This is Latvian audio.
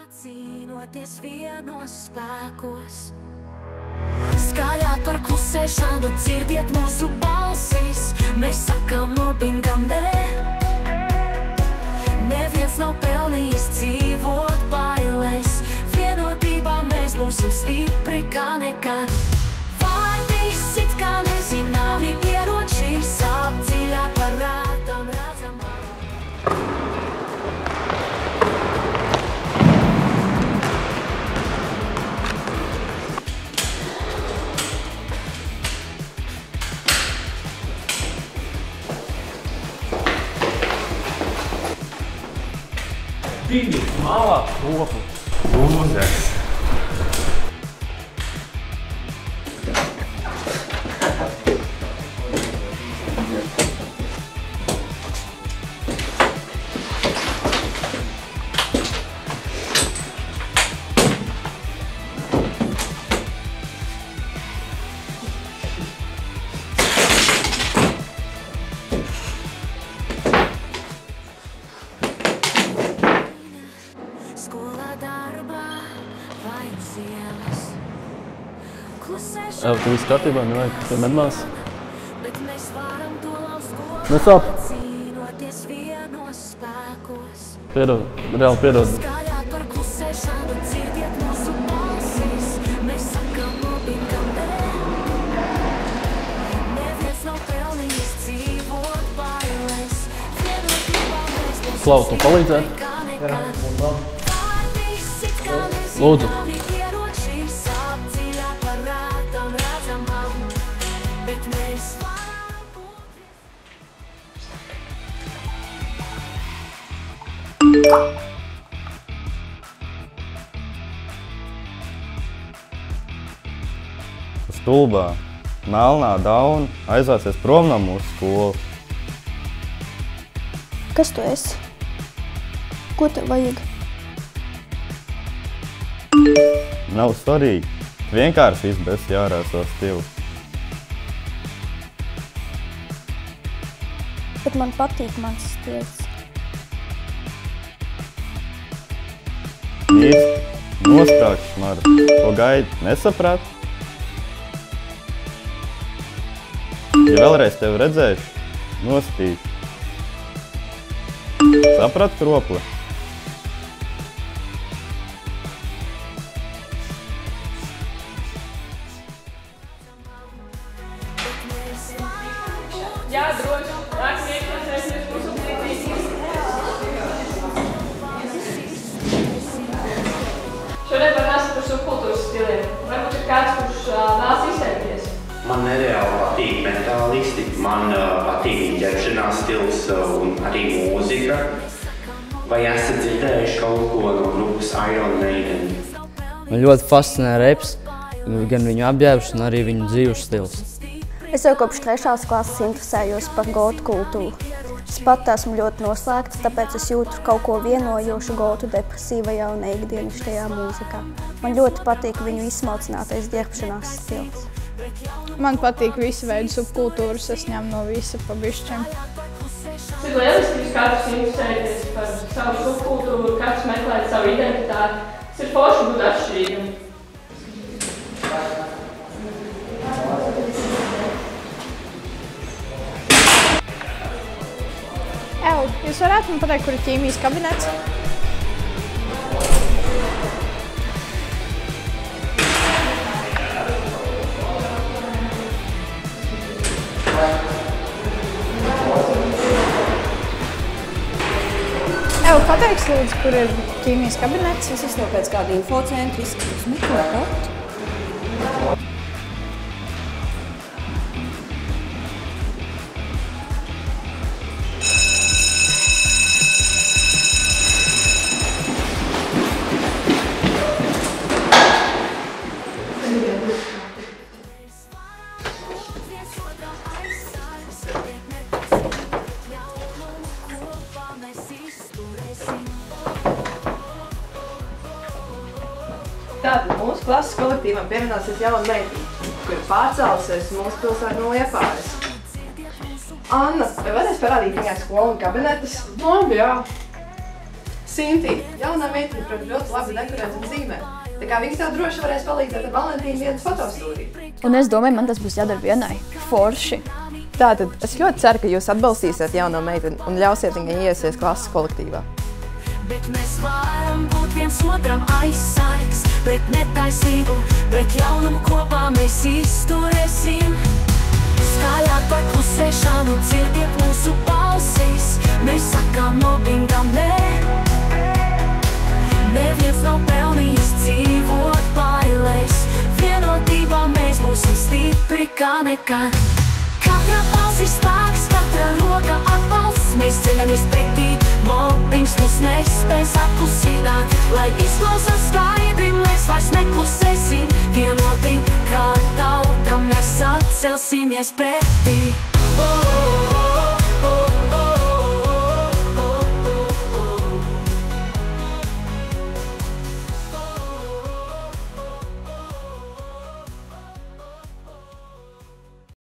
Cīnoties vienos spēkos. Skaļāk par klusēšanu dzirdiet mūsu balsīs. Mēs sakam mobbingam nē. Neviens nav pelnījis dzīvot bailēs. Vienotībā mēs būsim stipri kā nekad. Vārdi sit kā nezināmi ieroči, sāp dziļāk par rētam redzamā. Viņi malā kopu lūzes. Tu viss kārtībā, nevajag pie medmās? Nesāp? Piedod, reāli piedod. Klau, tu palīdzēt? Jā, un vēl. Lūdzu. Stulbā, melnā dauna aizvācies prom no mūsu skolas. Kas tu esi? Ko tev vajag? Nav svarīgi. Vienkārši izbēs jārāso stilu. Bet man patīk mans stils. Īsti, nosprāgst, Mara. Ko gaidi, nesaprāt? Ja vēlreiz tevi redzēšu, nostīt. Saprat, kropli? Jā, droši. Nāk iekļauties mūsu brīdīs. Šodien parunāsim par subkultūras stiliem. Varbūt ir kāds, kurš vēlas izteikties. Man nereāli patīk metālisti, man patīk viņa ģērbšanās stils un arī mūzika. Vai esat dzirdējuši kaut ko no grupas Iron Maiden? Man ļoti fascinē reps, gan viņu apģērbs un arī viņu dzīves stils. Es jau kopš 3. klases interesējos par gotu kultūru. Es pat esmu ļoti noslēgta, tāpēc es jūtu kaut ko vienojošu gotu depresīvajā un ikdienišķajā mūzikā. Man ļoti patīk viņu izsmalcinātais ģērbšanās stils. Man patīk visi veidi subkultūras, es ņemu no visa pa bišķiem. Cik lieliski jūs katrs interesēties par savu subkultūru, katrs meklēt savu identitāti. Tas ir forši būt atšķirīgam. Jūs varētu man pateikt, kur ir ķīmijas kabinets? Pateiks, lūdzu, kur ir ķīmijas kabinets? Es esmu pēc kāda infocentru izskatās mikrokartu. Tātad mūsu klases kolektīvam pievienosies jauna meitene, kura pārcēlusies mūsu pilsētu no Liepājas. Anna, vai varēs parādīt viņai skolu un kabinetus? Labi, jā. Sinti, jaunā meitene, protams, ļoti labi dekorēt un zīmē. Tā kā viņas tev droši varēs palīdzēt ar Valentīnu dienas fotostūriju. Un es domāju, man tas būs jādara vienai. Forši. Tātad, es ļoti ceru, ka jūs atbalstīsiet jauno meiteni un ļausiet viņai iesies klases kolektīvā. Bet mēs varam būt viens otram aizsargs, pret netaisību, pret jaunumu kopā mēs izturēsim. Skaļāk par klusēšanu dzirdiet mūsu balsīs, mēs sakām mobbingam nē. Neviens nav pelnījis dzīvot bailēs, vienotībā mēs būsim stipri kā nekad. Katra balss ir spēks, katra roka atbalsts, mēs ceļamies pretī, mobbings mūs nespēs apklusināt. Lai izklausās skaidri, mēs vairs neklusēsim, vienoti kā tauta mēs atcelsimies pretī.